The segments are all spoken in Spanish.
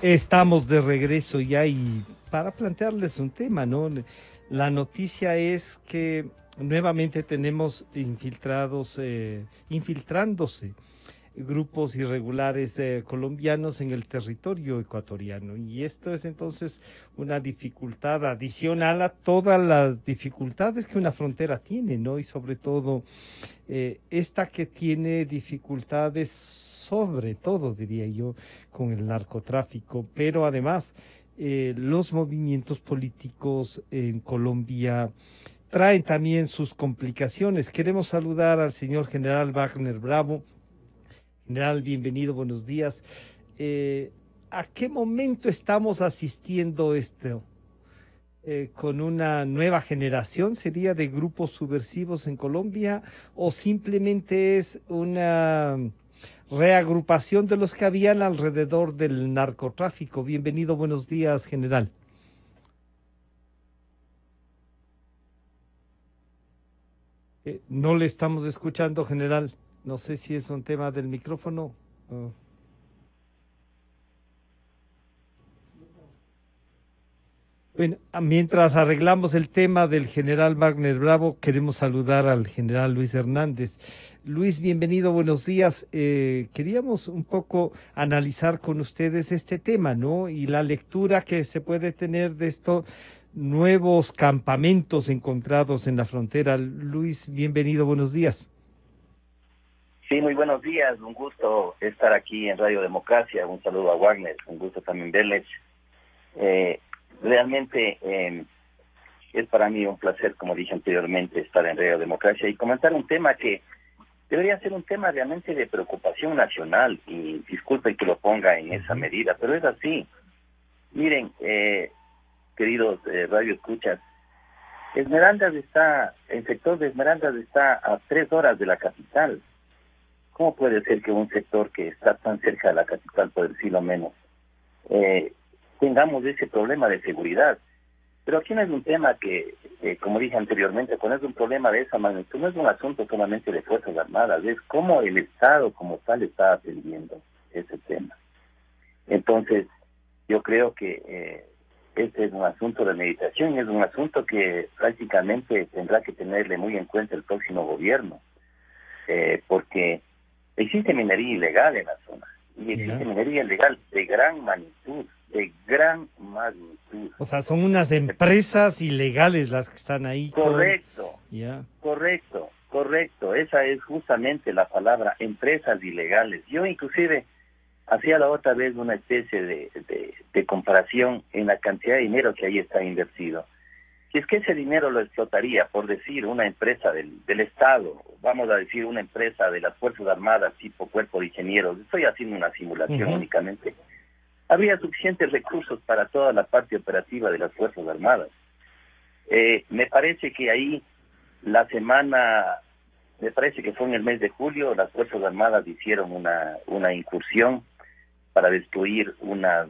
Estamos de regreso ya y para plantearles un tema, ¿no? La noticia es que nuevamente tenemos infiltrándose grupos irregulares colombianos en el territorio ecuatoriano. Y esto es entonces una dificultad adicional a todas las dificultades que una frontera tiene, ¿no? Y sobre todo esta que tiene dificultades, sobre todo, diría yo, con el narcotráfico, pero además los movimientos políticos en Colombia traen también sus complicaciones. Queremos saludar al señor general Wagner Bravo. General, bienvenido, buenos días. Eh, ¿A qué momento estamos asistiendo esto? ¿Con una nueva generación sería de grupos subversivos en Colombia o simplemente es una reagrupación de los que habían alrededor del narcotráfico? Bienvenido, buenos días, general. No le estamos escuchando, general. No sé si es un tema del micrófono. Oh. Bueno, mientras arreglamos el tema del general Wagner Bravo, queremos saludar al general Luis Hernández. Luis, bienvenido, buenos días. Queríamos un poco analizar con ustedes este tema, ¿no? Y la lectura que se puede tener de estos nuevos campamentos encontrados en la frontera. Luis, bienvenido, buenos días. Sí, muy buenos días. Un gusto estar aquí en Radio Democracia. Un saludo a Wagner. Un gusto también verles. Realmente es para mí un placer, como dije anteriormente, estar en Radio Democracia y comentar un tema que debería ser un tema realmente de preocupación nacional, y disculpen que lo ponga en esa medida, pero es así. Miren, queridos Radio Escuchas, el sector de Esmeraldas está a 3 horas de la capital. ¿Cómo puede ser que un sector que está tan cerca de la capital, por decirlo menos, tengamos ese problema de seguridad? Pero aquí no es un tema que, como dije anteriormente, cuando es un problema de esa magnitud, no es un asunto solamente de Fuerzas Armadas, es cómo el Estado como tal está atendiendo ese tema. Entonces, yo creo que este es un asunto de meditación, es un asunto que prácticamente tendrá que tenerle muy en cuenta el próximo gobierno, porque existe minería ilegal en la zona, y existe minería ilegal de gran magnitud, O sea, son unas empresas ilegales las que están ahí. Correcto, correcto. Esa es justamente la palabra, empresas ilegales. Yo inclusive hacía la otra vez una especie de comparación en la cantidad de dinero que ahí está invertido. Si es que ese dinero lo explotaría, por decir, una empresa del Estado, vamos a decir una empresa de las Fuerzas Armadas tipo Cuerpo de Ingenieros, estoy haciendo una simulación únicamente, habría suficientes recursos para toda la parte operativa de las Fuerzas Armadas. Me parece que ahí me parece que fue en el mes de julio, las Fuerzas Armadas hicieron una incursión para destruir unas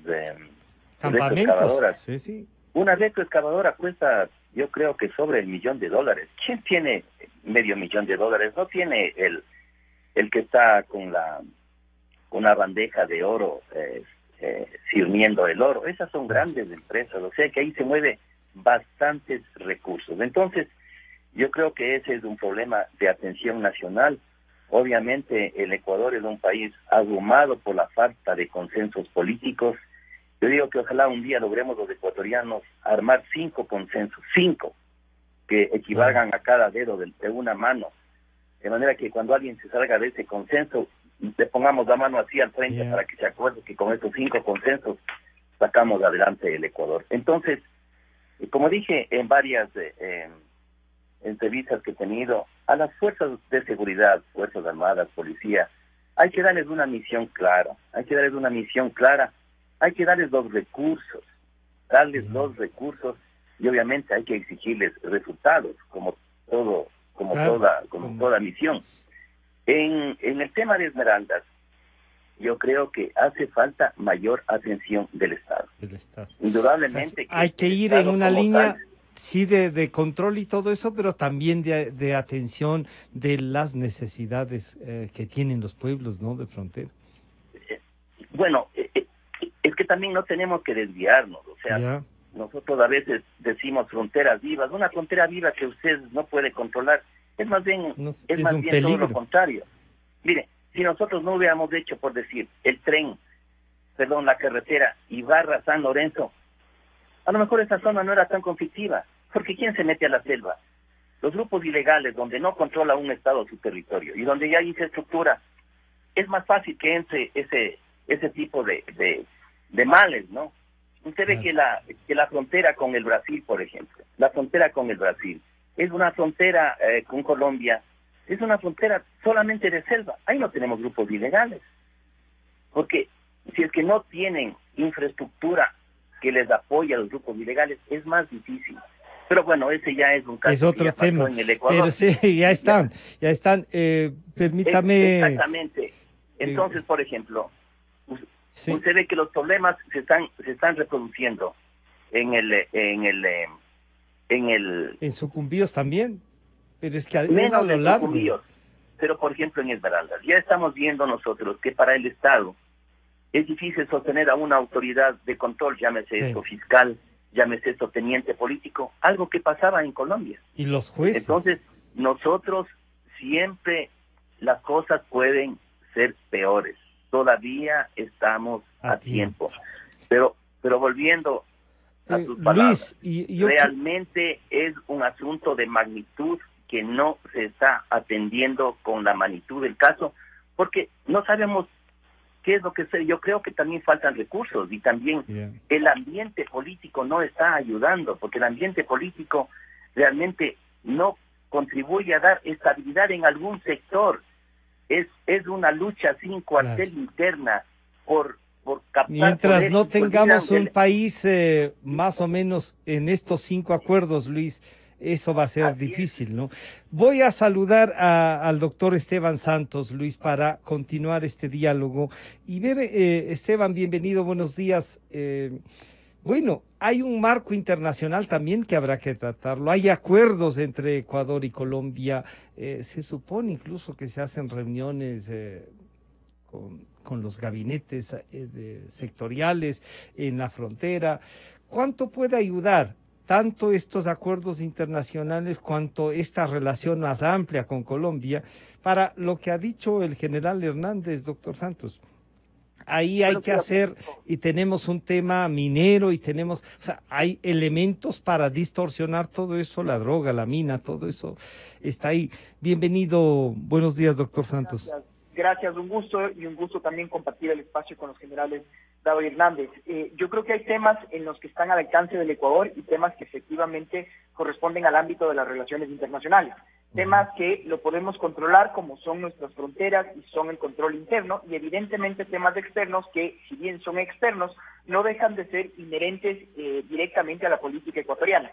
retroexcavadoras. Sí. Una retroexcavadora cuesta, yo creo que sobre $1.000.000. ¿Quién tiene $500.000? No tiene el que está con una bandeja de oro sirviendo el oro. Esas son grandes empresas, o sea que ahí se mueve bastantes recursos. Entonces, yo creo que ese es un problema de atención nacional. Obviamente, el Ecuador es un país abrumado por la falta de consensos políticos. Yo digo que ojalá un día logremos los ecuatorianos armar 5 consensos, 5, que equivalgan a cada dedo de una mano, de manera que cuando alguien se salga de ese consenso, le pongamos la mano así al frente para que se acuerde que con estos 5 consensos sacamos adelante el Ecuador. Entonces, como dije en varias entrevistas que he tenido, a las fuerzas de seguridad, Fuerzas Armadas, Policía, hay que darles una misión clara, hay que darles los recursos, y obviamente hay que exigirles resultados, como toda misión. En el tema de Esmeraldas, yo creo que hace falta mayor atención del Estado. Indudablemente. O sea, hay que ir en una línea, sí, de control y todo eso, pero también de atención de las necesidades que tienen los pueblos, ¿no?, de frontera. Bueno, es que también no tenemos que desviarnos, o sea, Ya. nosotros a veces decimos fronteras vivas, una frontera viva que usted no puede controlar, es más bien, No, es es más un bien todo lo peligro. contrario. Mire, si nosotros no hubiéramos hecho, por decir, la carretera Ibarra-San Lorenzo, a lo mejor esa zona no era tan conflictiva, porque ¿quién se mete a la selva? Los grupos ilegales donde no controla un Estado su territorio y donde ya hay infraestructura, es más fácil que entre ese tipo de males, ¿no? Usted ve Claro. que la frontera con el Brasil, por ejemplo, la frontera con el Brasil, es una frontera con Colombia, es una frontera solamente de selva. Ahí no tenemos grupos ilegales, porque si es que no tienen infraestructura que les apoye a los grupos ilegales, es más difícil. Pero bueno, ese ya es un Es caso que otro ya pasó tema, en el pero Ecuador. sí, ya Ya, están, ya están. Permítame, exactamente. eh, Entonces, por ejemplo, sí, usted ve que los problemas se están reproduciendo en el en Sucumbíos también, pero es que es a menos lo en largo. Sucumbíos, pero por ejemplo en Esmeraldas. Ya estamos viendo nosotros que para el Estado es difícil sostener a una autoridad de control, llámese Sí. esto fiscal, llámese esto teniente político, algo que pasaba en Colombia. Y los jueces. Entonces, nosotros siempre las cosas pueden ser peores. Todavía estamos A a tiempo. tiempo. Pero volviendo a tus palabras, Luis, y yo realmente es un asunto de magnitud que no se está atendiendo con la magnitud del caso, porque no sabemos qué es lo que sé. Yo creo que también faltan recursos y también yeah. el ambiente político no está ayudando, porque el ambiente político realmente no contribuye a dar estabilidad en algún sector. Es una lucha sin Claro. cuartel interna por captar Mientras poder no y se olvidan tengamos un del... país más o menos en estos 5 acuerdos, Luis, eso va a ser Así es. difícil, ¿no? Voy a saludar al doctor Esteban Santos, Luis, para continuar este diálogo. Y ver, Esteban, bienvenido, buenos días. Bueno, hay un marco internacional también que habrá que tratarlo. Hay acuerdos entre Ecuador y Colombia. Se supone incluso que se hacen reuniones con los gabinetes sectoriales en la frontera. ¿Cuánto puede ayudar tanto estos acuerdos internacionales cuanto esta relación más amplia con Colombia para lo que ha dicho el general Hernández, doctor Santos? Ahí hay Bueno, que hacer, y tenemos un tema minero, y tenemos, o sea, hay elementos para distorsionar todo eso, la droga, la mina, todo eso está ahí. Bienvenido, buenos días, doctor Santos. Gracias, gracias, un gusto y un gusto también compartir el espacio con los generales David Hernández. Yo creo que hay temas en los que están al alcance del Ecuador y temas que efectivamente corresponden al ámbito de las relaciones internacionales. Temas que lo podemos controlar como son nuestras fronteras y son el control interno, y evidentemente temas externos que, si bien son externos, no dejan de ser inherentes directamente a la política ecuatoriana.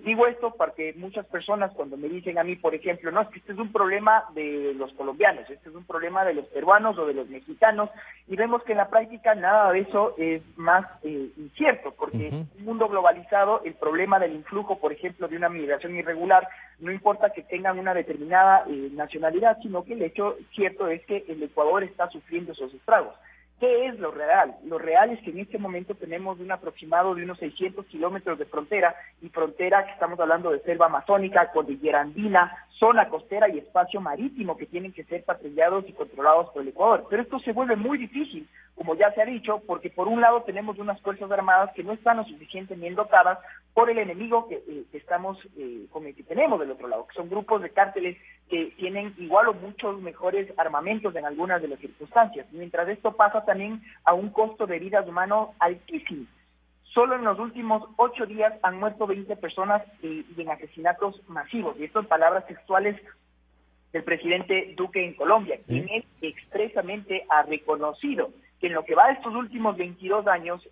Digo esto porque muchas personas cuando me dicen a mí, por ejemplo, no, es que este es un problema de los colombianos, este es un problema de los peruanos o de los mexicanos, y vemos que en la práctica nada de eso es más incierto, porque en un mundo globalizado el problema del influjo, por ejemplo, de una migración irregular, no importa que tengan una determinada nacionalidad, sino que el hecho cierto es que el Ecuador está sufriendo esos estragos. ¿Qué es lo real? Lo real es que en este momento tenemos un aproximado de unos 600 kilómetros de frontera, y frontera que estamos hablando de selva amazónica, cordillera andina, zona costera y espacio marítimo que tienen que ser patrullados y controlados por el Ecuador. Pero esto se vuelve muy difícil, como ya se ha dicho, porque por un lado tenemos unas fuerzas armadas que no están lo suficientemente dotadas por el enemigo con el que tenemos del otro lado, que son grupos de cárteles que tienen igual o muchos mejores armamentos en algunas de las circunstancias, mientras esto pasa también a un costo de vidas humanos altísimo. Solo en los últimos 8 días han muerto 20 personas y en asesinatos masivos, y esto en palabras textuales del presidente Duque en Colombia, quien él expresamente ha reconocido que en lo que va de estos últimos 22 años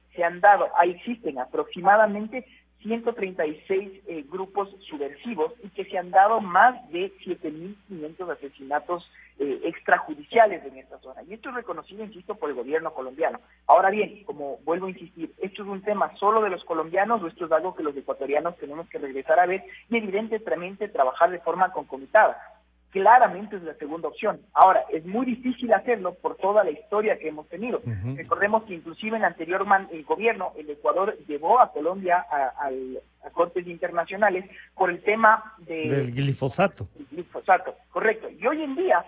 existen aproximadamente 136 grupos subversivos, y que se han dado más de 7.500 asesinatos extrajudiciales en esta zona. Y esto es reconocido, insisto, por el gobierno colombiano. Ahora bien, como vuelvo a insistir, ¿esto es un tema solo de los colombianos o esto es algo que los ecuatorianos tenemos que regresar a ver y evidentemente trabajar de forma concomitada? claramente es la segunda opción. Ahora, es muy difícil hacerlo por toda la historia que hemos tenido. Recordemos que inclusive en el anterior gobierno, el Ecuador llevó a Colombia a cortes internacionales por el tema del glifosato. Glifosato, correcto. Y hoy en día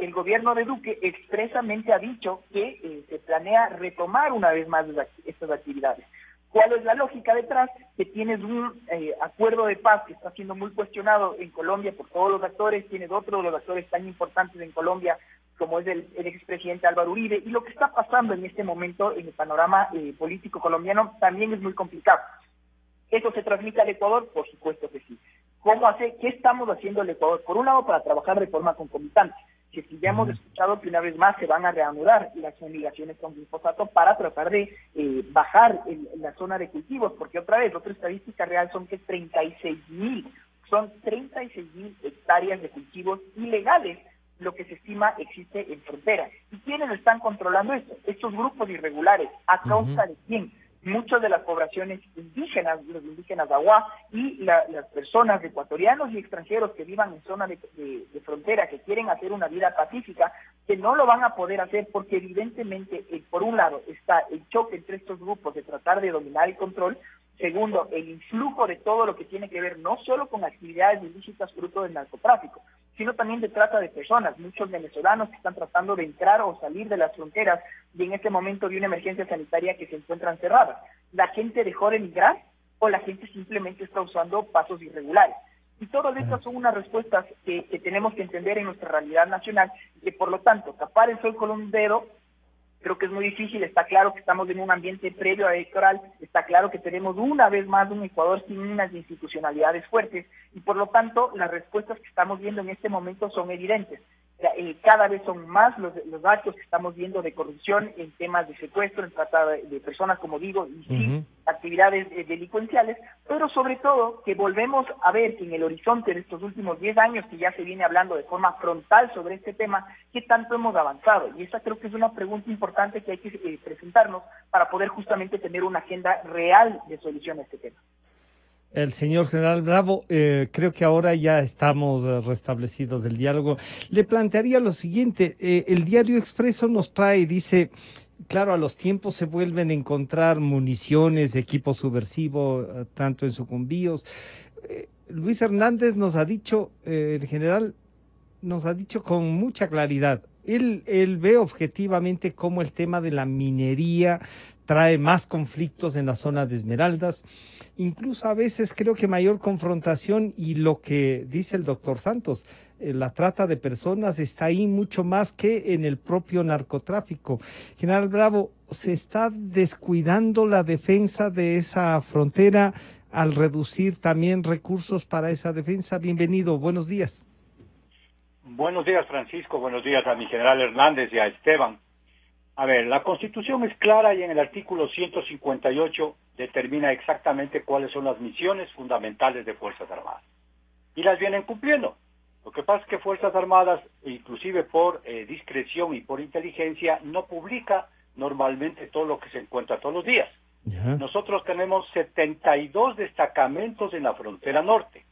el gobierno de Duque expresamente ha dicho que se planea retomar una vez más estas actividades. ¿Cuál es la lógica detrás? Que tienes un acuerdo de paz que está siendo muy cuestionado en Colombia por todos los actores, tienes otro de los actores tan importantes en Colombia como es el expresidente Álvaro Uribe, y lo que está pasando en este momento en el panorama político colombiano también es muy complicado. ¿Eso se transmite al Ecuador? Por supuesto que sí. ¿Qué estamos haciendo el Ecuador? Por un lado, para trabajar de forma concomitante. Que si ya hemos escuchado que una vez más se van a reanudar las fumigaciones con glifosato para tratar de bajar la zona de cultivos, porque otra estadística real son que 36,000 hectáreas de cultivos ilegales lo que se estima existe en frontera. ¿Y quiénes están controlando esto? Estos grupos irregulares. ¿A causa de quién? Muchas de las poblaciones indígenas, los indígenas Aguá y las personas ecuatorianos y extranjeros que vivan en zona de frontera, que quieren hacer una vida pacífica, que no lo van a poder hacer porque evidentemente, por un lado, está el choque entre estos grupos de tratar de dominar el control. Segundo, el influjo de todo lo que tiene que ver no solo con actividades ilícitas fruto del narcotráfico, sino también de trata de personas, muchos venezolanos que están tratando de entrar o salir de las fronteras y en este momento de una emergencia sanitaria que se encuentran cerradas. ¿La gente dejó de migrar o la gente simplemente está usando pasos irregulares? Y todas estas son unas respuestas que tenemos que entender en nuestra realidad nacional y que por lo tanto tapar el sol con un dedo creo que es muy difícil. Está claro que estamos en un ambiente previo a electoral, está claro que tenemos una vez más un Ecuador sin unas institucionalidades fuertes y por lo tanto las respuestas que estamos viendo en este momento son evidentes. Cada vez son más los actos que estamos viendo de corrupción en temas de secuestro, en trata de personas, como digo, y sí, actividades delincuenciales, pero sobre todo que volvemos a ver que en el horizonte de estos últimos 10 años que ya se viene hablando de forma frontal sobre este tema, ¿qué tanto hemos avanzado? Y esa creo que es una pregunta importante que hay que presentarnos para poder justamente tener una agenda real de solución a este tema. El señor general Bravo, creo que ahora ya estamos restablecidos del diálogo. Le plantearía lo siguiente, el diario Expreso nos trae, dice, claro, a los tiempos se vuelven a encontrar municiones, equipo subversivo, tanto en sucumbíos. Luis Hernández nos ha dicho, el general nos ha dicho con mucha claridad, él ve objetivamente cómo el tema de la minería trae más conflictos en la zona de Esmeraldas, incluso a veces creo que mayor confrontación, y lo que dice el doctor Santos, la trata de personas está ahí mucho más que en el propio narcotráfico. General Bravo, ¿se está descuidando la defensa de esa frontera al reducir también recursos para esa defensa? Bienvenido, buenos días. Buenos días, Francisco, buenos días a mi general Hernández y a Esteban. A ver, la Constitución es clara y en el artículo 158 determina exactamente cuáles son las misiones fundamentales de Fuerzas Armadas. Y las vienen cumpliendo. Lo que pasa es que Fuerzas Armadas, inclusive por discreción y por inteligencia, no publica normalmente todo lo que se encuentra todos los días. Nosotros tenemos 72 destacamentos en la frontera norte.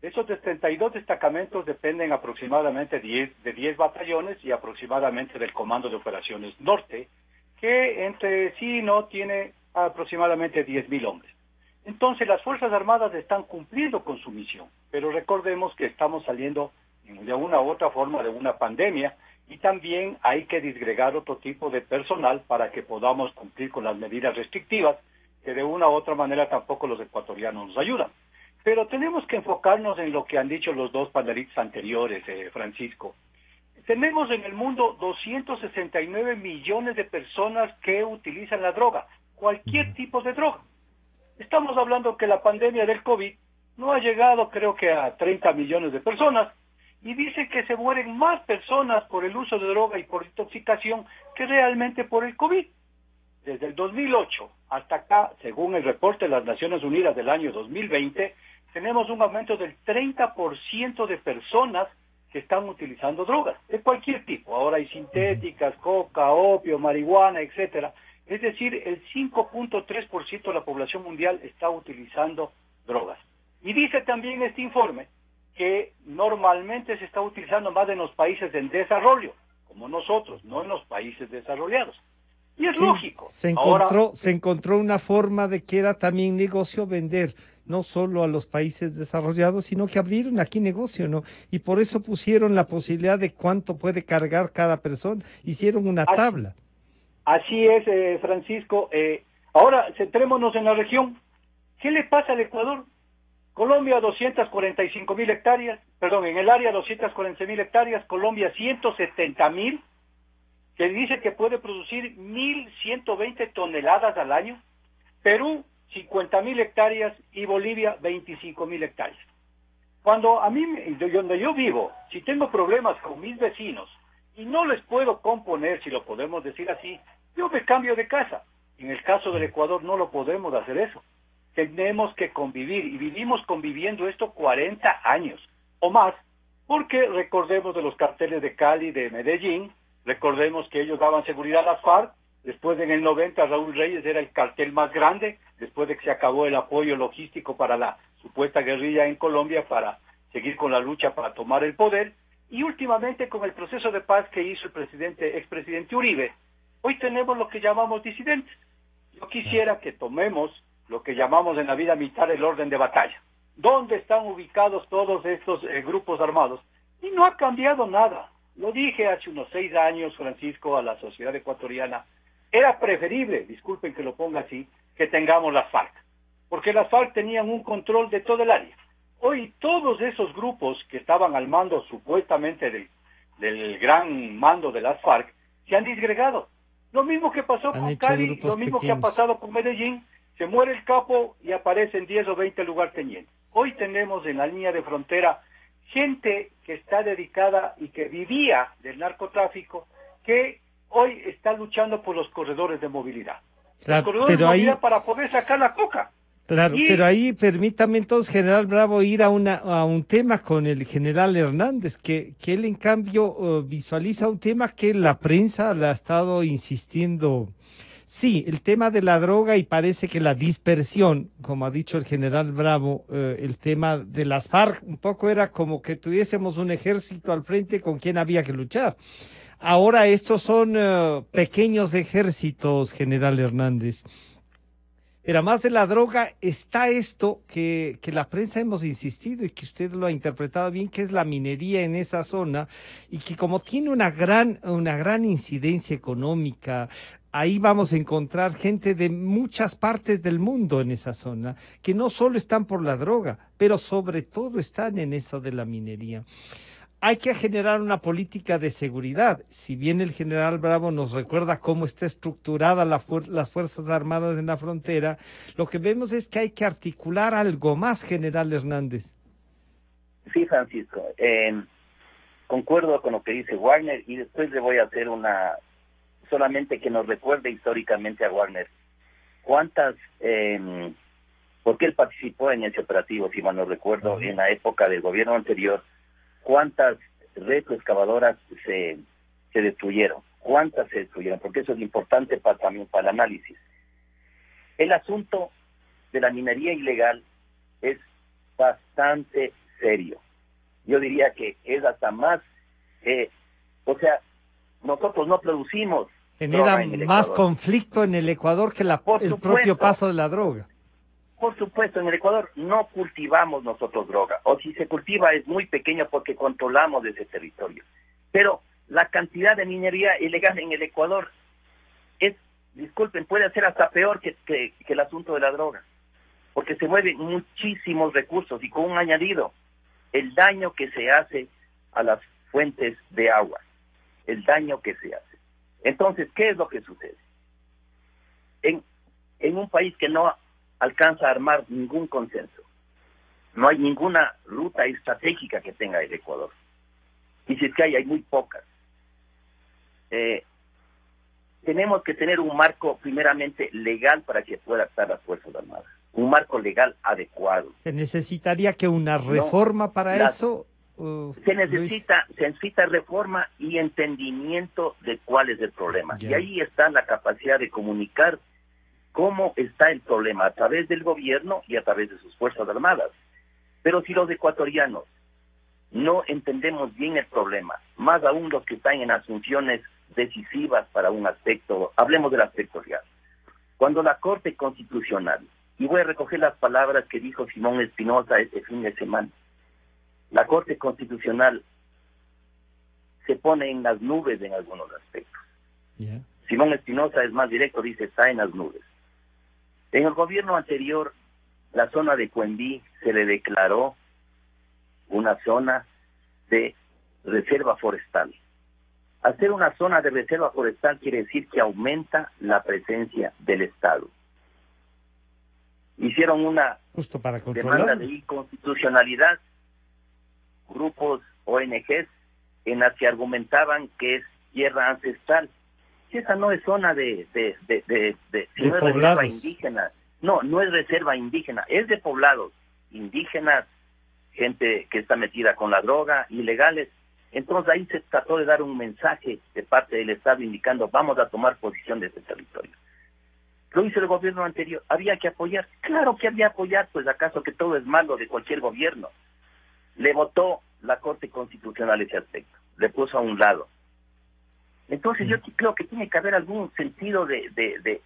Esos 72 destacamentos dependen aproximadamente de 10 batallones y aproximadamente del Comando de Operaciones Norte, que entre sí no tiene aproximadamente 10,000 hombres. Entonces las Fuerzas Armadas están cumpliendo con su misión, pero recordemos que estamos saliendo de una u otra forma de una pandemia y también hay que disgregar otro tipo de personal para que podamos cumplir con las medidas restrictivas, que de una u otra manera tampoco los ecuatorianos nos ayudan. Pero tenemos que enfocarnos en lo que han dicho los dos panelistas anteriores, Francisco. Tenemos en el mundo 269 millones de personas que utilizan la droga, cualquier tipo de droga. Estamos hablando que la pandemia del COVID no ha llegado, creo que a 30 millones de personas, y dice que se mueren más personas por el uso de droga y por intoxicación que realmente por el COVID. Desde el 2008 hasta acá, según el reporte de las Naciones Unidas del año 2020, tenemos un aumento del 30% de personas que están utilizando drogas, de cualquier tipo. Ahora hay sintéticas, coca, opio, marihuana, etcétera. Es decir, el 5.3% de la población mundial está utilizando drogas. Y dice también este informe que normalmente se está utilizando más en los países en desarrollo, como nosotros, no en los países desarrollados. Y es Sí, lógico. se encontró una forma de que era también negocio vender, no solo a los países desarrollados, sino que abrieron aquí negocio, ¿no? Y por eso pusieron la posibilidad de cuánto puede cargar cada persona. Hicieron una tabla. Así es, Francisco. Ahora, centrémonos en la región. ¿Qué le pasa al Ecuador? Colombia 245.000 hectáreas, perdón, en el área 240.000 hectáreas, Colombia 170.000, que dice que puede producir 1.120 toneladas al año, Perú 50.000 hectáreas y Bolivia 25.000 hectáreas. Cuando a mí, donde yo vivo, si tengo problemas con mis vecinos y no les puedo componer, si lo podemos decir así, yo me cambio de casa. En el caso del Ecuador no lo podemos hacer eso. Tenemos que convivir y vivimos conviviendo esto 40 años o más, porque recordemos de los carteles de Cali, de Medellín, recordemos que ellos daban seguridad a las FARC, después en el 90 Raúl Reyes era el cartel más grande, después de que se acabó el apoyo logístico para la supuesta guerrilla en Colombia para seguir con la lucha para tomar el poder, y últimamente con el proceso de paz que hizo el expresidente Uribe, hoy tenemos lo que llamamos disidentes. Yo quisiera que tomemos lo que llamamos en la vida militar el orden de batalla. ¿Dónde están ubicados todos estos grupos armados? Y no ha cambiado nada. Lo dije hace unos 6 años, Francisco, a la sociedad ecuatoriana. Era preferible, disculpen que lo ponga así, que tengamos las FARC, porque las FARC tenían un control de todo el área. Hoy todos esos grupos que estaban al mando supuestamente del gran mando de las FARC se han disgregado. Lo mismo que pasó con Cali, lo mismo que ha pasado con Medellín. Se muere el capo y aparecen 10 o 20 lugartenientes. Hoy tenemos en la línea de frontera gente que está dedicada y que vivía del narcotráfico, que hoy está luchando por los corredores de movilidad. Claro, los corredores de movilidad para poder sacar la coca. Claro, pero ahí permítame entonces, general Bravo, ir a un tema con el general Hernández, que él en cambio visualiza un tema que la prensa le ha estado insistiendo. Sí, el tema de la droga, y parece que la dispersión, como ha dicho el general Bravo, el tema de las FARC, un poco era como que tuviésemos un ejército al frente con quien había que luchar. Ahora estos son pequeños ejércitos, general Hernández. Pero además de la droga está esto que la prensa hemos insistido y que usted lo ha interpretado bien, que es la minería en esa zona, y que como tiene una gran incidencia económica, ahí vamos a encontrar gente de muchas partes del mundo en esa zona, que no solo están por la droga, pero sobre todo están en eso de la minería. Hay que generar una política de seguridad. Si bien el general Bravo nos recuerda cómo está estructurada las Fuerzas Armadas en la frontera, lo que vemos es que hay que articular algo más, general Hernández. Sí, Francisco. Concuerdo con lo que dice Wagner y después le voy a hacer solamente que nos recuerde históricamente a Wagner. Porque él participó en ese operativo, si mal no recuerdo, en la época del gobierno anterior. ¿Cuántas retroexcavadoras se destruyeron? ¿Cuántas se destruyeron? Porque eso es importante también para el análisis. El asunto de la minería ilegal es bastante serio. Yo diría que es hasta más, nosotros no producimos. Genera más conflicto en el Ecuador que el propio paso de la droga. Por supuesto, en el Ecuador no cultivamos nosotros droga, o si se cultiva es muy pequeño porque controlamos ese territorio. Pero la cantidad de minería ilegal en el Ecuador puede ser hasta peor que el asunto de la droga, porque se mueven muchísimos recursos y con un añadido, el daño que se hace a las fuentes de agua, el daño que se hace. Entonces, ¿qué es lo que sucede? En un país que no alcanza a armar ningún consenso. No hay ninguna ruta estratégica que tenga el Ecuador. Y si es que hay muy pocas. Tenemos que tener un marco primeramente legal para que pueda actuar las Fuerzas Armadas. Un marco legal adecuado. ¿Se necesitaría que una reforma para eso? Se necesita reforma y entendimiento de cuál es el problema. Y ahí está la capacidad de comunicar cómo está el problema a través del gobierno y a través de sus Fuerzas Armadas. Pero si los ecuatorianos no entendemos bien el problema, más aún los que están en las funciones decisivas para un aspecto, hablemos del aspecto real. Cuando la Corte Constitucional, y voy a recoger las palabras que dijo Simón Espinosa este fin de semana, la Corte Constitucional se pone en las nubes en algunos aspectos. Yeah. Simón Espinosa es más directo, dice, está en las nubes. En el gobierno anterior, la zona de Cuembí se le declaró una zona de reserva forestal. Hacer una zona de reserva forestal quiere decir que aumenta la presencia del Estado. Hicieron una Justo para demanda controlar. de inconstitucionalidad, grupos ONGs, en las que argumentaban que es tierra ancestral. Si esa no es zona si no es reserva indígena, no es reserva indígena, es de poblados indígenas, gente que está metida con la droga, ilegales. Entonces ahí se trató de dar un mensaje de parte del Estado indicando vamos a tomar posición de ese territorio. Lo hizo el gobierno anterior, había que apoyar, claro que había que apoyar, pues acaso que todo es malo de cualquier gobierno. Le votó la Corte Constitucional ese aspecto, le puso a un lado. Entonces yo creo que tiene que haber algún sentido de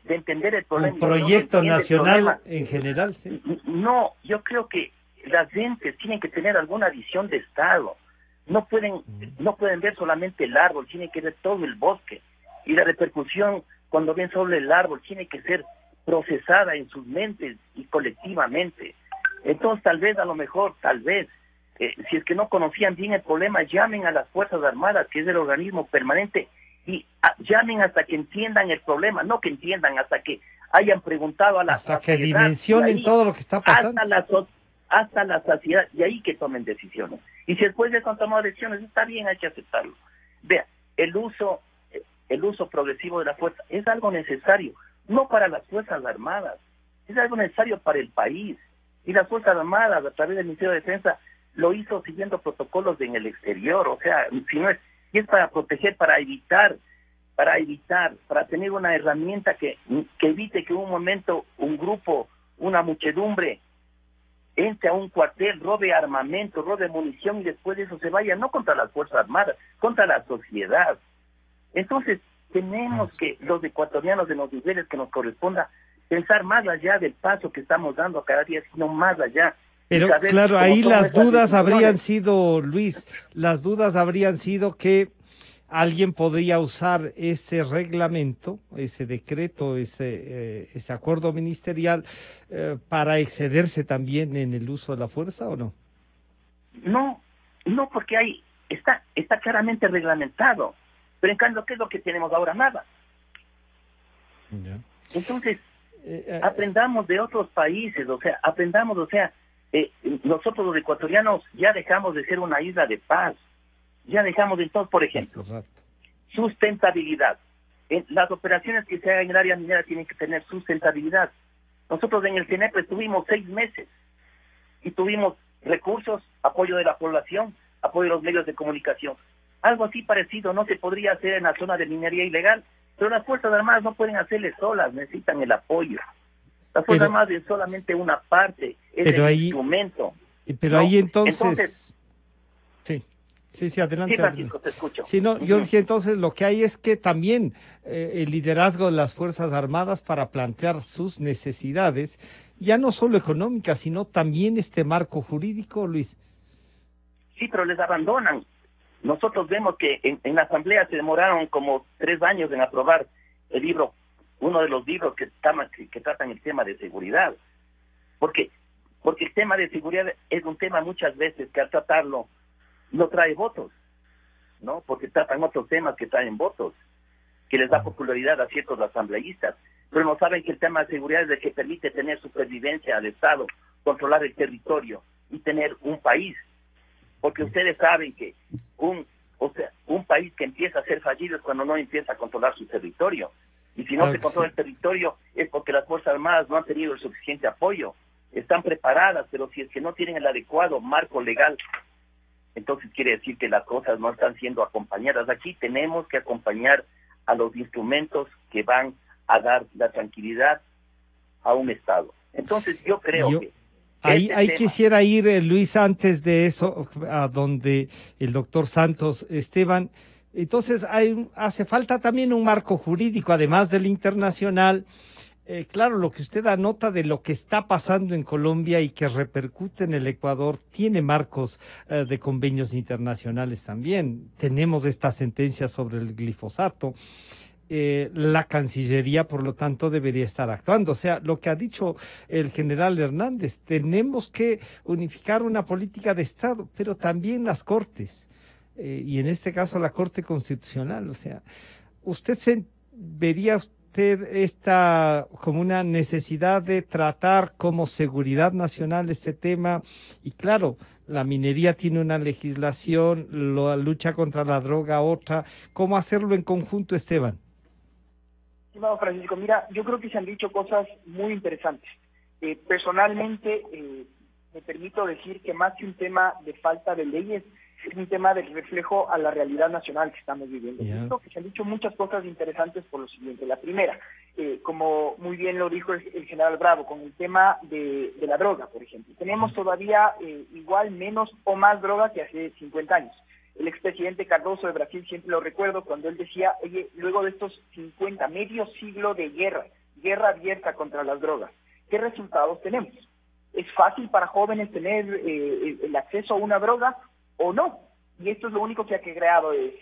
entender el problema. Un proyecto nacional en general, sí. No, yo creo que las gentes tienen que tener alguna visión de Estado. No pueden ver solamente el árbol, tienen que ver todo el bosque. Y la repercusión, cuando ven sobre el árbol, tiene que ser procesada en sus mentes y colectivamente. Entonces, a lo mejor, si es que no conocían bien el problema, llamen a las Fuerzas Armadas, que es el organismo permanente, y llamen hasta que entiendan el problema, no que entiendan, hasta que hayan preguntado a la hasta sociedad, que dimensionen ahí, todo lo que está pasando. Hasta la saciedad, y ahí que tomen decisiones. Y si después de eso han tomado decisiones, está bien, hay que aceptarlo. Vea, el uso progresivo de la fuerza es algo necesario, no para las Fuerzas Armadas, es algo necesario para el país. Y las Fuerzas Armadas, a través del Ministerio de Defensa, lo hizo siguiendo protocolos en el exterior, o sea, si no es, y es para proteger, para evitar, para tener una herramienta que evite que en un momento un grupo, una muchedumbre, entre a un cuartel, robe armamento, robe munición y después de eso se vaya, no contra las Fuerzas Armadas, contra la sociedad. Entonces, tenemos que, los ecuatorianos de los niveles que nos corresponda, pensar más allá del paso que estamos dando cada día, sino más allá. Pero claro, ahí las dudas habrían sido, Luis, las dudas habrían sido que alguien podría usar ese reglamento, ese decreto, ese acuerdo ministerial para excederse también en el uso de la fuerza, ¿o no? No, porque está claramente reglamentado. Pero en cambio, ¿qué es lo que tenemos ahora? Nada. Ya. Entonces, aprendamos de otros países, nosotros los ecuatorianos ya dejamos de ser una isla de paz. Ya dejamos de, entonces, por ejemplo, sustentabilidad. Las operaciones que se hagan en el área minera tienen que tener sustentabilidad. Nosotros en el CENEP estuvimos 6 meses y tuvimos recursos, apoyo de la población, apoyo de los medios de comunicación. Algo así parecido no se podría hacer en la zona de minería ilegal, pero las Fuerzas Armadas no pueden hacerle solas, necesitan el apoyo. Las Fuerzas Armadas es solamente una parte, es el instrumento. Pero ¿no? Ahí entonces sí, adelante. Sí, Francisco, te escucho. Sí, no, yo decía entonces lo que hay es que también el liderazgo de las Fuerzas Armadas para plantear sus necesidades, ya no solo económicas, sino también este marco jurídico, Luis. Sí, pero les abandonan. Nosotros vemos que en la Asamblea se demoraron como 3 años en aprobar el libro, uno de los libros que tratan el tema de seguridad. Porque el tema de seguridad es un tema muchas veces que al tratarlo no trae votos, ¿no? Porque tratan otros temas que traen votos, que les da popularidad a ciertos asambleístas, pero no saben que el tema de seguridad es el que permite tener supervivencia al Estado, controlar el territorio y tener un país. Porque ustedes saben que un país que empieza a ser fallido es cuando no empieza a controlar su territorio. Y si no se controla el territorio es porque las Fuerzas Armadas no han tenido el suficiente apoyo. Están preparadas, pero si es que no tienen el adecuado marco legal, entonces quiere decir que las cosas no están siendo acompañadas. Aquí tenemos que acompañar a los instrumentos que van a dar la tranquilidad a un Estado. Entonces yo creo que Ahí quisiera ir, Luis, antes de eso, a donde el doctor Santos, Esteban. Entonces, hace falta también un marco jurídico, además del internacional. Claro, lo que usted anota de lo que está pasando en Colombia y que repercute en el Ecuador tiene marcos de convenios internacionales también. Tenemos esta sentencia sobre el glifosato. La Cancillería, por lo tanto, debería estar actuando. O sea, lo que ha dicho el general Hernández, tenemos que unificar una política de Estado, pero también las Cortes, y en este caso la Corte Constitucional. O sea, vería usted esta como una necesidad de tratar como seguridad nacional este tema, y claro, la minería tiene una legislación, la lucha contra la droga otra. ¿Cómo hacerlo en conjunto, Esteban? Estimado Francisco, mira, yo creo que se han dicho cosas muy interesantes. Personalmente, me permito decir que más que un tema de falta de leyes, es un tema de reflejo a la realidad nacional que estamos viviendo. Yo creo que se han dicho muchas cosas interesantes por lo siguiente. La primera, como muy bien lo dijo el general Bravo, con el tema de la droga, por ejemplo. Tenemos todavía igual, menos o más droga que hace 50 años. El expresidente Cardoso de Brasil, siempre lo recuerdo, cuando él decía, oye, luego de estos 50, medio siglo de guerra abierta contra las drogas, ¿qué resultados tenemos? ¿Es fácil para jóvenes tener el acceso a una droga o no? Y esto es lo único que ha creado es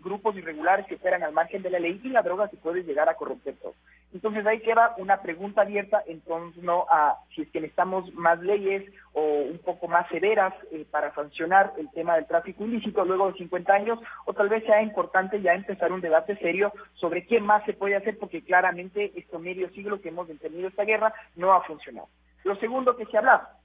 grupos irregulares que operan al margen de la ley, y la droga se puede llegar a corromper todo. Entonces ahí queda una pregunta abierta en torno a si es que necesitamos más leyes o un poco más severas para sancionar el tema del tráfico ilícito luego de 50 años, o tal vez sea importante ya empezar un debate serio sobre qué más se puede hacer, porque claramente este medio siglo que hemos tenido esta guerra no ha funcionado. Lo segundo que se hablaba,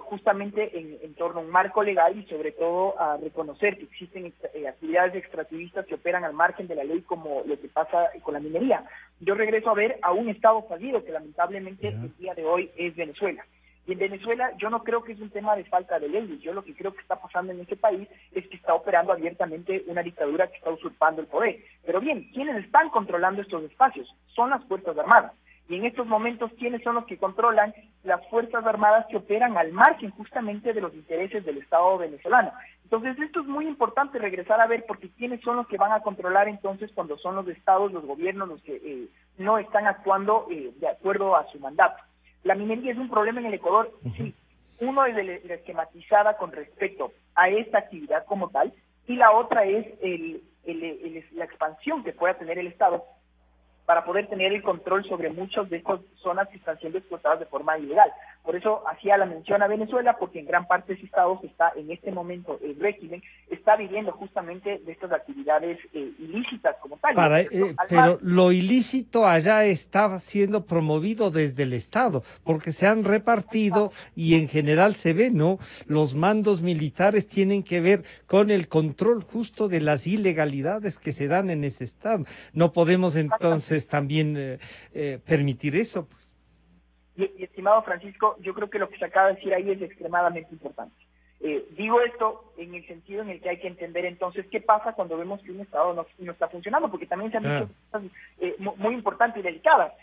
justamente en torno a un marco legal y sobre todo a reconocer que existen actividades extractivistas que operan al margen de la ley, como lo que pasa con la minería. Yo regreso a ver a un estado fallido que lamentablemente el día de hoy es Venezuela. Y en Venezuela yo no creo que es un tema de falta de leyes. Yo lo que creo que está pasando en ese país es que está operando abiertamente una dictadura que está usurpando el poder. Pero bien, ¿quiénes están controlando estos espacios? Son las Fuerzas Armadas. Y en estos momentos, ¿quiénes son los que controlan? Las Fuerzas Armadas que operan al margen justamente de los intereses del Estado venezolano. Entonces, esto es muy importante regresar a ver, porque ¿quiénes son los que van a controlar entonces cuando son los estados, los gobiernos, los que no están actuando de acuerdo a su mandato? La minería es un problema en el Ecuador, sí. Uno es la esquematizada con respecto a esta actividad como tal, y la otra es la expansión que pueda tener el Estado para poder tener el control sobre muchas de estas zonas que están siendo explotadas de forma ilegal. Por eso hacía la mención a Venezuela, porque en gran parte de ese estado está en este momento el régimen, está viviendo justamente de estas actividades ilícitas como tal. Pero lo ilícito allá está siendo promovido desde el Estado, porque se han repartido y en general se ve, ¿no? Los mandos militares tienen que ver con el control justo de las ilegalidades que se dan en ese estado. No podemos entonces también permitir eso. Y estimado Francisco, yo creo que lo que se acaba de decir ahí es extremadamente importante. Digo esto en el sentido en el que hay que entender entonces qué pasa cuando vemos que un Estado no está funcionando, porque también se han dicho cosas muy importantes y delicadas.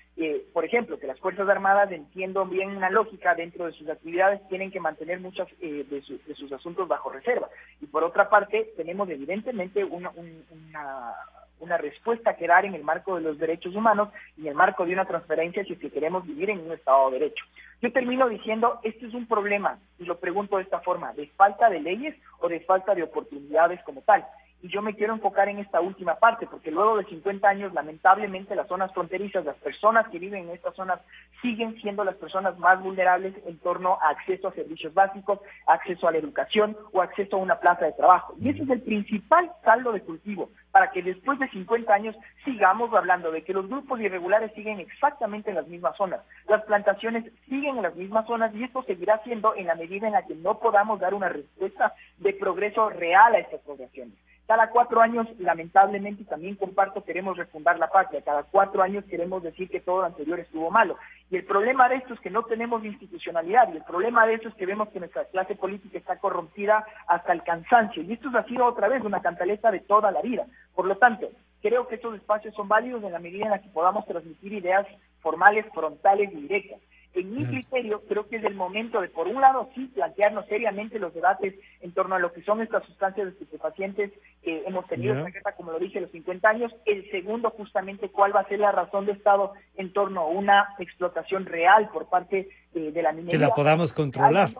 Por ejemplo, que las Fuerzas Armadas, entiendo bien una lógica dentro de sus actividades, tienen que mantener muchos de sus asuntos bajo reserva. Y por otra parte, tenemos evidentemente una respuesta que dar en el marco de los derechos humanos y en el marco de una transferencia si es que queremos vivir en un Estado de Derecho. Yo termino diciendo, este es un problema, y lo pregunto de esta forma, ¿de falta de leyes o de falta de oportunidades como tal? Y yo me quiero enfocar en esta última parte, porque luego de 50 años, lamentablemente, las zonas fronterizas, las personas que viven en estas zonas siguen siendo las personas más vulnerables en torno a acceso a servicios básicos, acceso a la educación o acceso a una plaza de trabajo. Y ese es el principal caldo de cultivo para que después de 50 años sigamos hablando de que los grupos irregulares siguen exactamente en las mismas zonas, las plantaciones siguen en las mismas zonas, y esto seguirá siendo en la medida en la que no podamos dar una respuesta de progreso real a estas poblaciones. Cada 4 años, lamentablemente, y también comparto, queremos refundar la patria. Cada 4 años queremos decir que todo lo anterior estuvo malo. Y el problema de esto es que no tenemos institucionalidad, y el problema de esto es que vemos que nuestra clase política está corrompida hasta el cansancio. Y esto ha sido otra vez una cantaleta de toda la vida. Por lo tanto, creo que estos espacios son válidos en la medida en la que podamos transmitir ideas formales, frontales y directas. En mi criterio, creo que es el momento de, por un lado, sí plantearnos seriamente los debates en torno a lo que son estas sustancias estupefacientes que hemos tenido esta guerra, como lo dije, a los 50 años. El segundo, justamente, cuál va a ser la razón de Estado en torno a una explotación real por parte de la minería. Que la podamos controlar.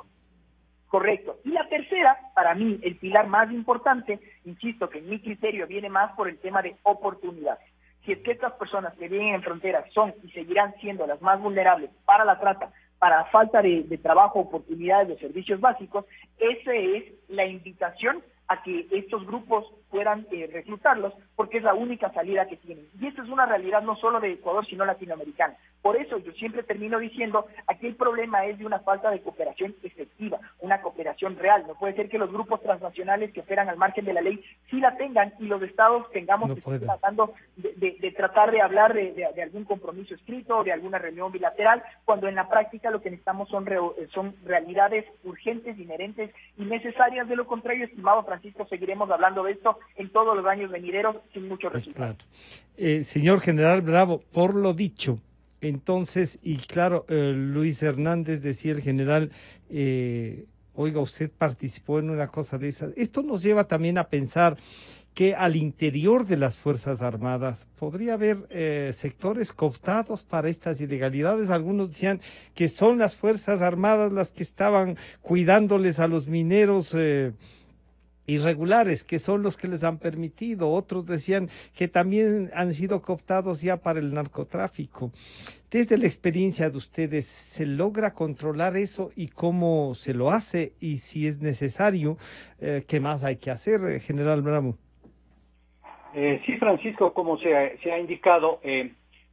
Correcto. Y la tercera, para mí, el pilar más importante, insisto que en mi criterio viene más por el tema de oportunidades. Si es que estas personas que viven en fronteras son y seguirán siendo las más vulnerables para la trata, para la falta de trabajo, oportunidades de servicios básicos, esa es la invitación a que estos grupos puedan reclutarlos, porque es la única salida que tienen. Y esta es una realidad no solo de Ecuador, sino latinoamericana. Por eso yo siempre termino diciendo, aquí el problema es de una falta de cooperación efectiva, una cooperación real. No puede ser que los grupos transnacionales que operan al margen de la ley sí la tengan y los estados tengamos que estar tratando de tratar de hablar de algún compromiso escrito, de alguna reunión bilateral, cuando en la práctica lo que necesitamos son realidades urgentes, inherentes y necesarias. De lo contrario, estimado Francisco, seguiremos hablando de esto en todos los años venideros sin mucho resultado. Claro. Señor General Bravo, por lo dicho, entonces, y claro, Luis Hernández decía el general, oiga, usted participó en una cosa de esas. Esto nos lleva también a pensar que al interior de las Fuerzas Armadas podría haber sectores cooptados para estas ilegalidades. Algunos decían que son las Fuerzas Armadas las que estaban cuidándoles a los mineros irregulares, que son los que les han permitido. Otros decían que también han sido cooptados ya para el narcotráfico. Desde la experiencia de ustedes, ¿se logra controlar eso y cómo se lo hace? Y si es necesario, ¿qué más hay que hacer, General Bravo? Sí, Francisco, como se ha indicado,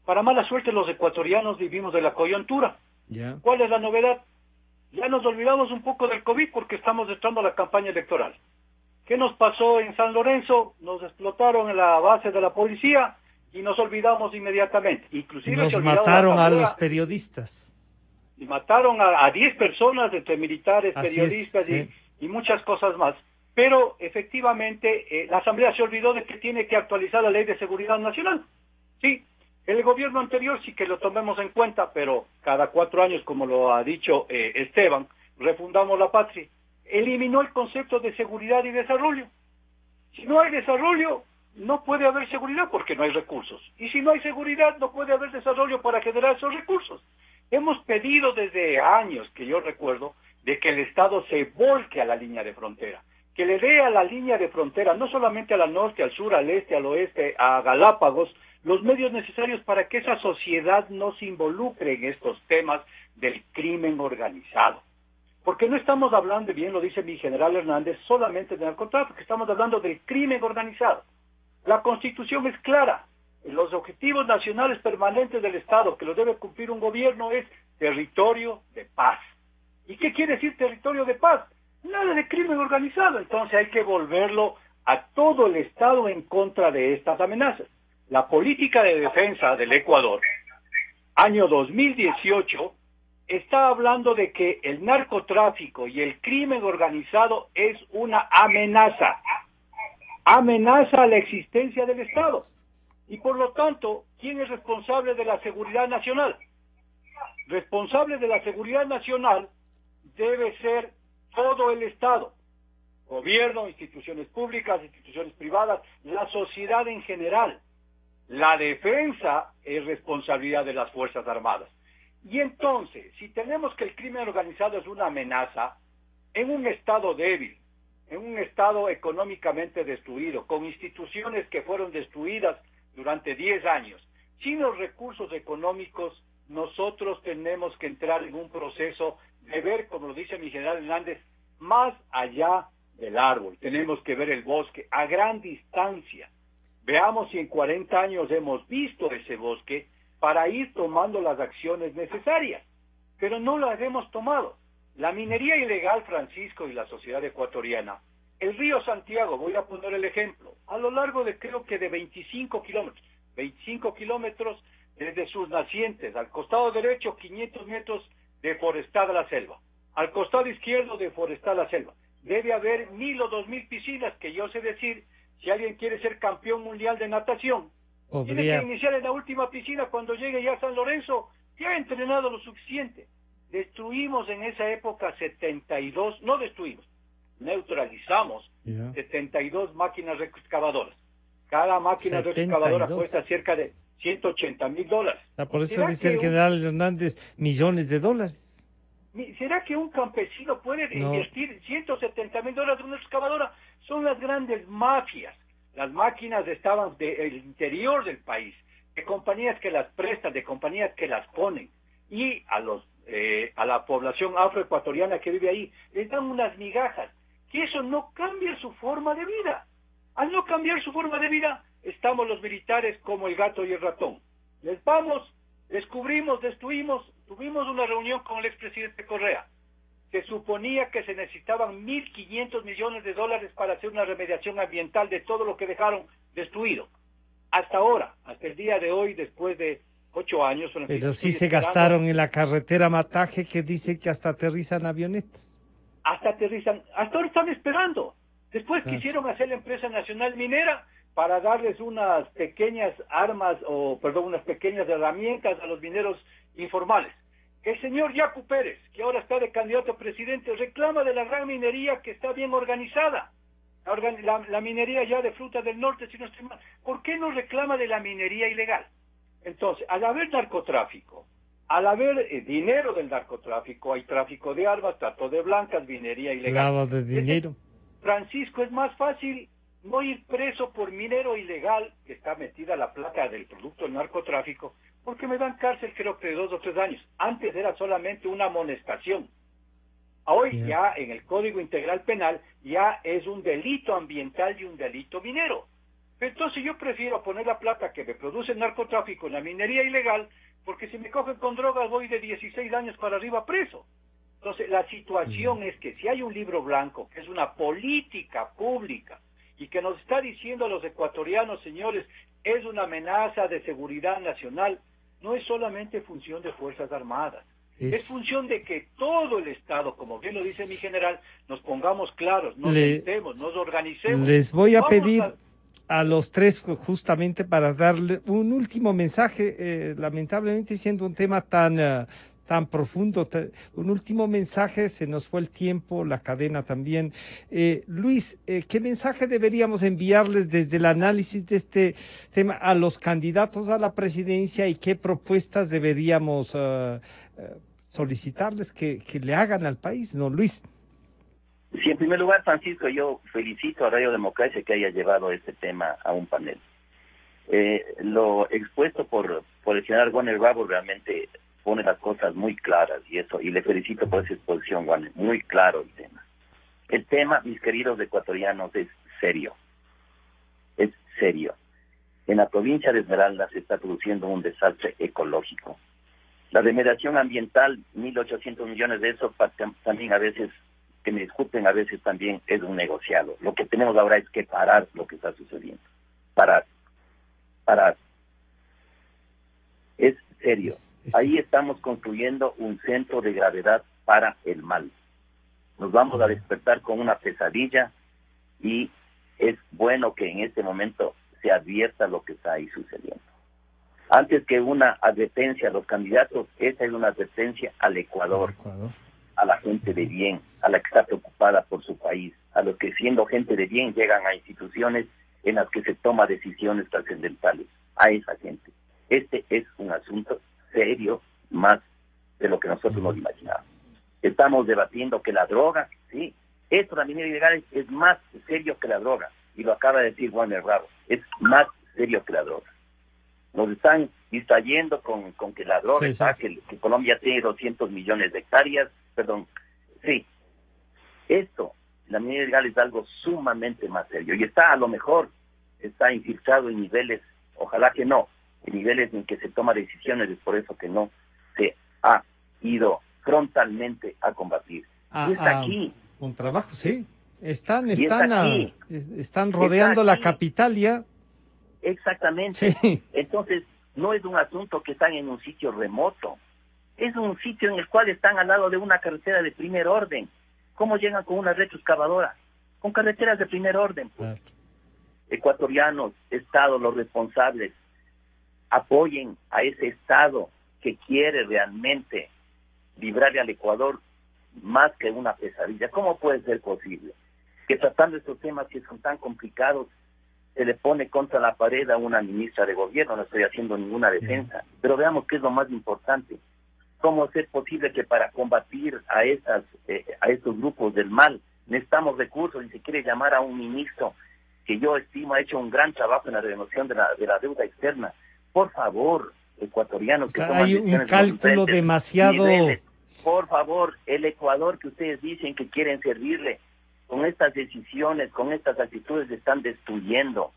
para mala suerte los ecuatorianos vivimos de la coyuntura. Yeah. ¿Cuál es la novedad? Ya nos olvidamos un poco del COVID porque estamos entrando a la campaña electoral. ¿Qué nos pasó en San Lorenzo? Nos explotaron en la base de la policía y nos olvidamos inmediatamente. Inclusive nos mataron a los periodistas. Y mataron a 10 personas, entre militares, periodistas sí. y muchas cosas más. Pero efectivamente la Asamblea se olvidó de que tiene que actualizar la Ley de Seguridad Nacional. Sí, el gobierno anterior sí que lo tomemos en cuenta, pero cada 4 años, como lo ha dicho Esteban, refundamos la patria. Eliminó el concepto de seguridad y desarrollo. Si no hay desarrollo, no puede haber seguridad porque no hay recursos. Y si no hay seguridad, no puede haber desarrollo para generar esos recursos. Hemos pedido desde años, que yo recuerdo, de que el Estado se volque a la línea de frontera, que le dé a la línea de frontera, no solamente al norte, al sur, al este, al oeste, a Galápagos, los medios necesarios para que esa sociedad no se involucre en estos temas del crimen organizado. Porque no estamos hablando, bien lo dice mi general Hernández, solamente de narcotráfico, estamos hablando del crimen organizado. La Constitución es clara. Los objetivos nacionales permanentes del Estado que los debe cumplir un gobierno es territorio de paz. ¿Y qué quiere decir territorio de paz? Nada de crimen organizado. Entonces hay que volverlo a todo el Estado en contra de estas amenazas. La política de defensa del Ecuador, año 2018, está hablando de que el narcotráfico y el crimen organizado es una amenaza. Amenaza a la existencia del Estado. Y por lo tanto, ¿quién es responsable de la seguridad nacional? Responsable de la seguridad nacional debe ser todo el Estado. Gobierno, instituciones públicas, instituciones privadas, la sociedad en general. La defensa es responsabilidad de las Fuerzas Armadas. Y entonces, si tenemos que el crimen organizado es una amenaza, en un Estado débil, en un Estado económicamente destruido, con instituciones que fueron destruidas durante 10 años, sin los recursos económicos, nosotros tenemos que entrar en un proceso de ver, como lo dice mi general Hernández, más allá del árbol. Tenemos que ver el bosque a gran distancia. Veamos si en 40 años hemos visto ese bosque para ir tomando las acciones necesarias, pero no las hemos tomado. La minería ilegal, Francisco, y la sociedad ecuatoriana, el río Santiago, voy a poner el ejemplo, a lo largo de creo que de 25 kilómetros desde sus nacientes, al costado derecho 500 metros de forestada la selva, al costado izquierdo de forestada la selva. Debe haber 1,000 o 2,000 piscinas, que yo sé decir, si alguien quiere ser campeón mundial de natación, tiene que iniciar en la última piscina cuando llegue ya a San Lorenzo, que ha entrenado lo suficiente. Destruimos en esa época 72, no destruimos, neutralizamos 72 máquinas excavadoras. Cada máquina excavadora cuesta cerca de $180,000. Por eso dice el general Hernández, millones de dólares. ¿Será que un campesino puede invertir $170,000 en una excavadora? Son las grandes mafias. Las máquinas estaban del interior del país, de compañías que las prestan, de compañías que las ponen. Y a la población afroecuatoriana que vive ahí les dan unas migajas. Que eso no cambia su forma de vida. Al no cambiar su forma de vida, estamos los militares como el gato y el ratón. Les vamos, descubrimos, destruimos. Tuvimos una reunión con el expresidente Correa. Se suponía que se necesitaban $1.500 millones para hacer una remediación ambiental de todo lo que dejaron destruido. Hasta ahora, hasta el día de hoy, después de 8 años... Pero sí se gastaron en la carretera Mataje, que dice que hasta aterrizan avionetas. Hasta ahora están esperando. Después quisieron hacer la empresa nacional minera para darles unas pequeñas unas pequeñas herramientas a los mineros informales. El señor Yacu Pérez, que ahora está de candidato a presidente, reclama de la gran minería que está bien organizada. La minería ya de Fruta del Norte, si no estoy mal. ¿Por qué no reclama de la minería ilegal? Entonces, al haber narcotráfico, al haber dinero del narcotráfico, hay tráfico de armas, trato de blancas, minería ilegal. Lavado de dinero. Francisco, es más fácil no ir preso por minero ilegal, que está metida la placa del producto del narcotráfico, porque me dan cárcel creo que de 2 o 3 años. Antes era solamente una amonestación. Hoy ya en el Código Integral Penal ya es un delito ambiental y un delito minero. Entonces yo prefiero poner la placa que me produce el narcotráfico en la minería ilegal, porque si me cogen con drogas voy de 16 años para arriba preso. Entonces la situación es que si hay un libro blanco, que es una política pública, y que nos está diciendo a los ecuatorianos, señores, es una amenaza de seguridad nacional, no es solamente función de Fuerzas Armadas, es función de que todo el Estado, como bien lo dice mi general, nos pongamos claros, nos sentemos, nos organicemos. Les voy a pedir a los tres justamente para darle un último mensaje, lamentablemente siendo un tema tan profundo, un último mensaje, se nos fue el tiempo, la cadena también. Luis, ¿qué mensaje deberíamos enviarles desde el análisis de este tema a los candidatos a la presidencia y qué propuestas deberíamos solicitarles que le hagan al país, ¿no, Luis? Sí, en primer lugar, Francisco, yo felicito a Radio Democracia que haya llevado este tema a un panel. Lo expuesto por el general Warner Bravo realmente pone las cosas muy claras y le felicito por esa exposición, Warner, muy claro el tema. El tema, mis queridos ecuatorianos, es serio. Es serio. En la provincia de Esmeraldas se está produciendo un desastre ecológico. La remediación ambiental, 1.800 millones de eso, también a veces, que me disculpen, a veces también es un negociado. Lo que tenemos ahora es que parar lo que está sucediendo. Parar. Es serio. Ahí estamos construyendo un centro de gravedad para el mal. Nos vamos a despertar con una pesadilla y es bueno que en este momento se advierta lo que está ahí sucediendo. Antes que una advertencia a los candidatos, esa es una advertencia al Ecuador, a la gente de bien, a la que está preocupada por su país, a los que siendo gente de bien llegan a instituciones en las que se toman decisiones trascendentales, a esa gente. Este es un asunto serio, más de lo que nosotros nos imaginamos. Estamos debatiendo que la droga, sí, esto la minería ilegal es más serio que la droga, y lo acaba de decir Warner Bravo, es más serio que la droga. Nos están distrayendo con que la droga está, que Colombia tiene 200 millones de hectáreas, sí. Esto, la minería ilegal es algo sumamente más serio, y a lo mejor está infiltrado en niveles, ojalá que no, en niveles en que se toma decisiones, es por eso que no se ha ido frontalmente a combatir. Y está aquí. Un trabajo, sí. Están rodeando la capital ya. Exactamente. Sí. Entonces, no es un asunto que están en un sitio remoto. Es un sitio en el cual están al lado de una carretera de primer orden. ¿Cómo llegan con una retroexcavadora? Con carreteras de primer orden. Pues. Claro. Ecuatorianos, Estado, los responsables, apoyen a ese Estado que quiere realmente librarle al Ecuador más que una pesadilla. ¿Cómo puede ser posible que tratando estos temas que son tan complicados se le pone contra la pared a una ministra de gobierno? No estoy haciendo ninguna defensa, pero veamos qué es lo más importante. ¿Cómo es posible que para combatir a estos grupos del mal necesitamos recursos y se quiere llamar a un ministro que yo estimo ha hecho un gran trabajo en la reducción de la deuda externa? Por favor, ecuatorianos que toman hay un cálculo demasiado... niveles, por favor, el Ecuador que ustedes dicen que quieren servirle, con estas decisiones, con estas actitudes, están destruyendo.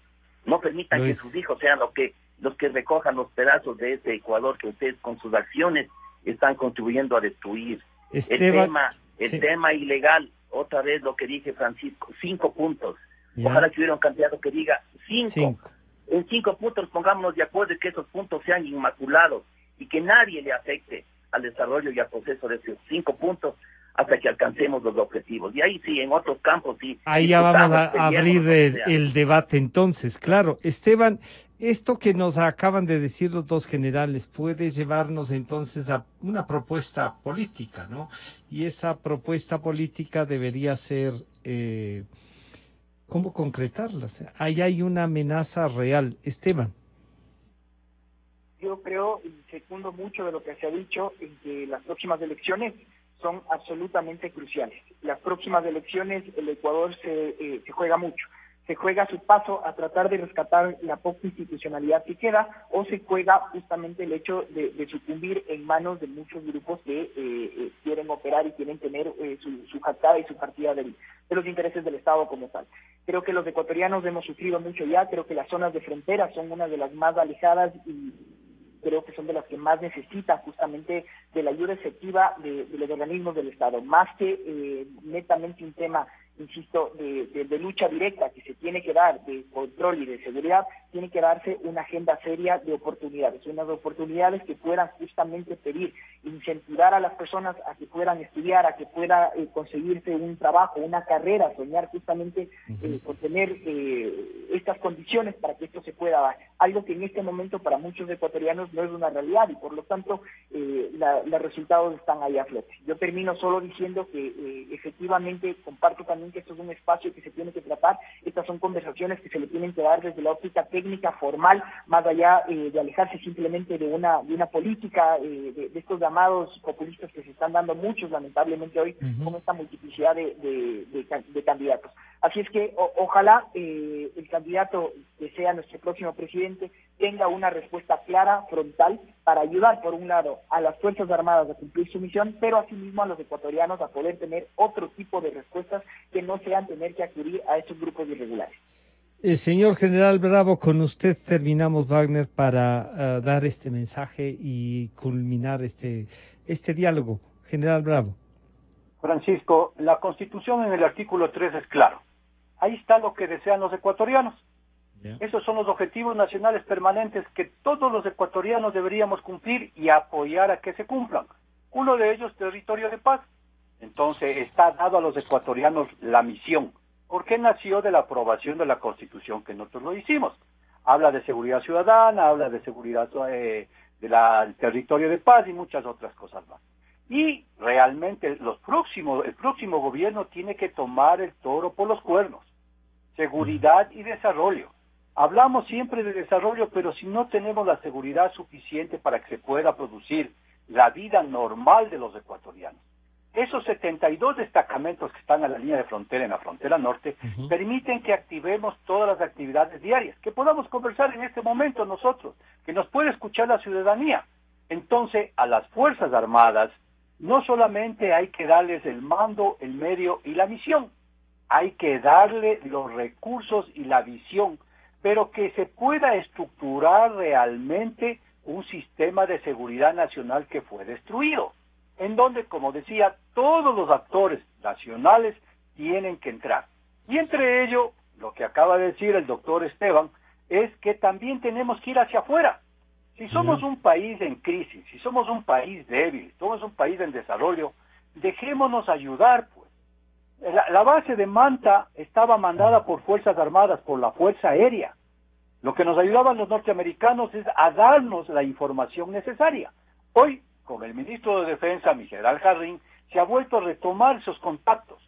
No permitan que sus hijos sean los que recojan los pedazos de ese Ecuador que ustedes con sus acciones están contribuyendo a destruir. Esteban, el tema ilegal, otra vez lo que dije, Francisco, 5 puntos. Ya. Ojalá que hubiera un candidato que diga 5. En 5 puntos pongámonos de acuerdo de que esos puntos sean inmaculados y que nadie le afecte al desarrollo y al proceso de esos 5 puntos hasta que alcancemos los objetivos. Y ahí sí, en otros campos sí. Ahí ya vamos a abrir el debate entonces. Claro, Esteban, esto que nos acaban de decir los dos generales puede llevarnos entonces a una propuesta política, ¿no? Y esa propuesta política debería ser... ¿cómo concretarla? O sea, ahí hay una amenaza real. Esteban. Yo creo y secundo mucho de lo que se ha dicho en que las próximas elecciones son absolutamente cruciales. Las próximas elecciones el Ecuador se juega mucho. Se juega su paso a tratar de rescatar la poca institucionalidad que queda, o se juega justamente el hecho de sucumbir en manos de muchos grupos que quieren operar y quieren tener su jactada y su partida de los intereses del Estado como tal. Creo que los ecuatorianos hemos sufrido mucho ya, creo que las zonas de frontera son una de las más alejadas y creo que son de las que más necesitan justamente de la ayuda efectiva de los organismos del Estado, más que netamente un tema, insisto, de lucha directa que se tiene que dar, de control y de seguridad. Tiene que darse una agenda seria de oportunidades, unas oportunidades que puedan justamente pedir, incentivar a las personas a que puedan estudiar, a que pueda conseguirse un trabajo, una carrera, soñar justamente con tener estas condiciones para que esto se pueda dar. Algo que en este momento para muchos ecuatorianos no es una realidad y por lo tanto los resultados están ahí a flote. Yo termino solo diciendo que efectivamente comparto también que esto es un espacio que se tiene que tratar. Estas son conversaciones que se le tienen que dar desde la óptica técnica, formal, más allá de alejarse simplemente de una política, de estos llamados populistas que se están dando muchos lamentablemente hoy con esta multiplicidad de candidatos. Así es que ojalá el candidato que sea nuestro próximo presidente tenga una respuesta clara, frontal, para ayudar por un lado a las Fuerzas Armadas a cumplir su misión, pero asimismo a los ecuatorianos a poder tener otro tipo de respuestas que no sean tener que acudir a estos grupos irregulares. Señor General Bravo, con usted terminamos, Wagner, para dar este mensaje y culminar este diálogo. General Bravo. Francisco, la Constitución en el artículo 3 es claro. Ahí está lo que desean los ecuatorianos. Esos son los objetivos nacionales permanentes que todos los ecuatorianos deberíamos cumplir y apoyar a que se cumplan. Uno de ellos, territorio de paz. Entonces, está dado a los ecuatorianos la misión. ¿Por qué nació de la aprobación de la Constitución que nosotros lo hicimos? Habla de seguridad ciudadana, habla de seguridad del territorio de paz y muchas otras cosas más. Y realmente el próximo gobierno tiene que tomar el toro por los cuernos. Seguridad y desarrollo. Hablamos siempre de desarrollo, pero si no tenemos la seguridad suficiente para que se pueda producir la vida normal de los ecuatorianos, esos 72 destacamentos que están a la línea de frontera, en la frontera norte, permiten que activemos todas las actividades diarias, que podamos conversar en este momento nosotros, que nos puede escuchar la ciudadanía. Entonces, a las Fuerzas Armadas, no solamente hay que darles el mando, el medio y la misión, hay que darle los recursos y la visión, pero que se pueda estructurar realmente un sistema de seguridad nacional que fue destruido, en donde, como decía, todos los actores nacionales tienen que entrar. Y entre ello, lo que acaba de decir el doctor Esteban, es que también tenemos que ir hacia afuera. Si somos un país en crisis, si somos un país débil, somos un país en desarrollo, dejémonos ayudar, pues. La base de Manta estaba mandada por Fuerzas Armadas, por la Fuerza Aérea. Lo que nos ayudaban los norteamericanos es a darnos la información necesaria. Hoy, con el ministro de Defensa, mi general Jarrín, se ha vuelto a retomar esos contactos.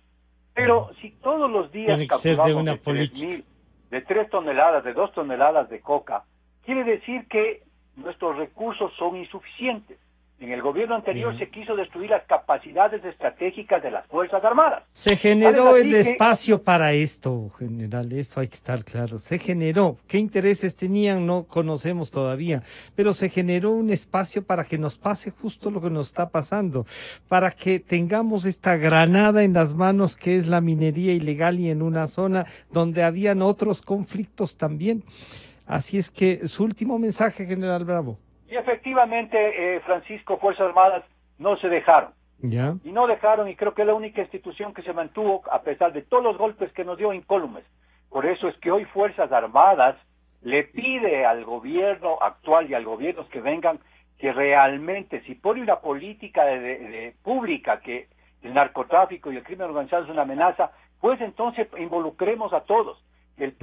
Pero si todos los días Tiene que ser de capturamos una de política. 3.000, de 3 toneladas, de 2 toneladas de coca, quiere decir que nuestros recursos son insuficientes. En el gobierno anterior se quiso destruir las capacidades estratégicas de las Fuerzas Armadas. Se generó el que espacio para esto, general, esto hay que estar claro. Se generó. ¿Qué intereses tenían? No conocemos todavía, pero se generó un espacio para que nos pase justo lo que nos está pasando, para que tengamos esta granada en las manos que es la minería ilegal y en una zona donde habían otros conflictos también. Así es que su último mensaje, general Bravo. Y efectivamente, Francisco, Fuerzas Armadas no se dejaron. ¿Ya? Y no dejaron, y creo que es la única institución que se mantuvo a pesar de todos los golpes que nos dio incólumes. Por eso es que hoy Fuerzas Armadas le pide al gobierno actual y a los gobiernos que vengan que realmente, si pone una política pública que el narcotráfico y el crimen organizado es una amenaza, pues entonces involucremos a todos. Los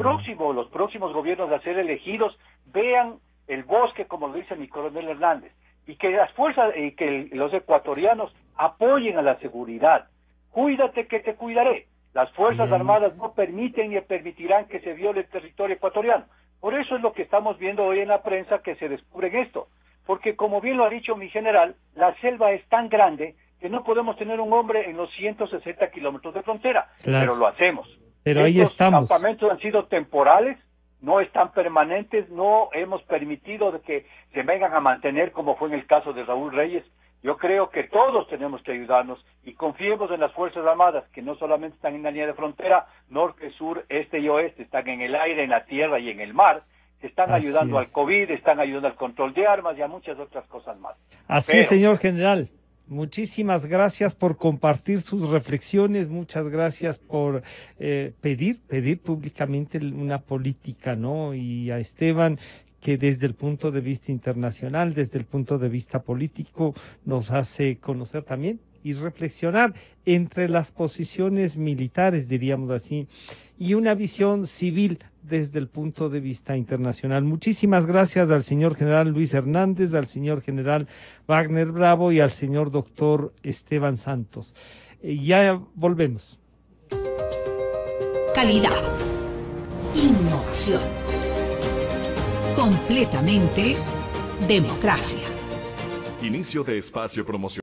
próximos gobiernos a ser elegidos vean el bosque, como lo dice mi coronel Hernández, y que las fuerzas y que los ecuatorianos apoyen a la seguridad. Cuídate que te cuidaré. Las Fuerzas Armadas no permiten ni permitirán que se viole el territorio ecuatoriano. Por eso es lo que estamos viendo hoy en la prensa, que se descubre esto. Porque como bien lo ha dicho mi general, la selva es tan grande que no podemos tener un hombre en los 160 kilómetros de frontera, pero lo hacemos. Pero ahí estamos. Los campamentos han sido temporales, no están permanentes, no hemos permitido de que se vengan a mantener como fue en el caso de Raúl Reyes. Yo creo que todos tenemos que ayudarnos y confiemos en las Fuerzas Armadas, que no solamente están en la línea de frontera, norte, sur, este y oeste, están en el aire, en la tierra y en el mar, están ayudando al COVID, están ayudando al control de armas y a muchas otras cosas más. Así es, señor general. Muchísimas gracias por compartir sus reflexiones, muchas gracias por pedir públicamente una política, ¿no? Y a Esteban, que desde el punto de vista internacional, desde el punto de vista político, nos hace conocer también y reflexionar entre las posiciones militares, diríamos así, y una visión civil desde el punto de vista internacional. Muchísimas gracias al señor general Luis Hernández, al señor general Wagner Bravo y al señor doctor Esteban Santos. Ya volvemos. Calidad. Innovación. Completamente democracia. Inicio de espacio promocional.